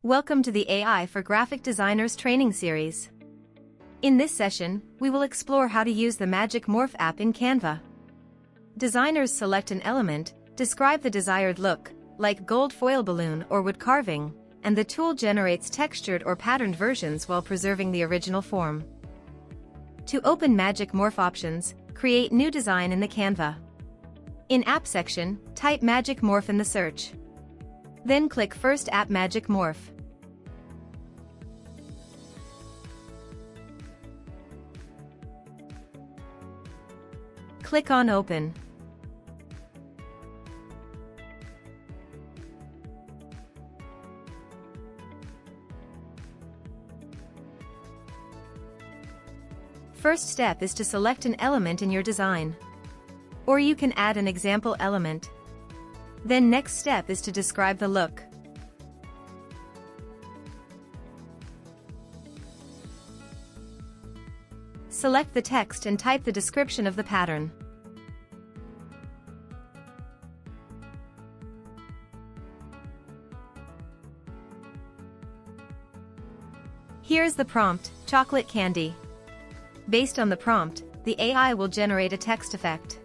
Welcome to the AI for Graphic Designers training series. In this session, we will explore how to use the Magic Morph app in Canva. Designers select an element, describe the desired look, like gold foil balloon or wood carving, and the tool generates textured or patterned versions while preserving the original form. To open Magic Morph options, create new design in the Canva. In App section, type Magic Morph in the search. Then click First App Magic Morph. Click on Open. First step is to select an element in your design. Or you can add an example element. Then next step is to describe the look. Select the text and type the description of the pattern. Here's the prompt, chocolate candy. Based on the prompt, the AI will generate a text effect.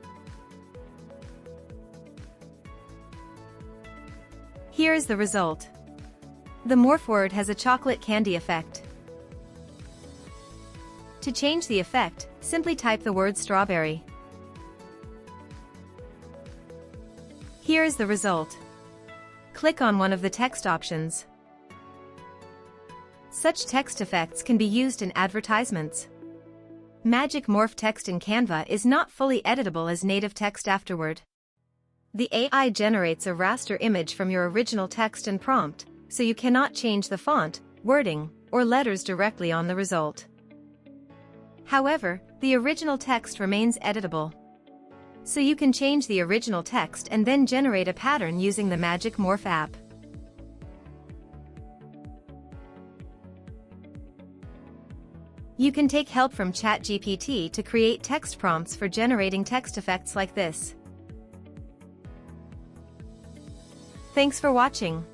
Here is the result. The morph word has a chocolate candy effect. To change the effect, simply type the word strawberry. Here is the result. Click on one of the text options. Such text effects can be used in advertisements. Magic Morph text in Canva is not fully editable as native text afterward. The AI generates a raster image from your original text and prompt, so you cannot change the font, wording, or letters directly on the result. However, the original text remains editable. So you can change the original text and then generate a pattern using the Magic Morph app. You can take help from ChatGPT to create text prompts for generating text effects like this. Thanks for watching.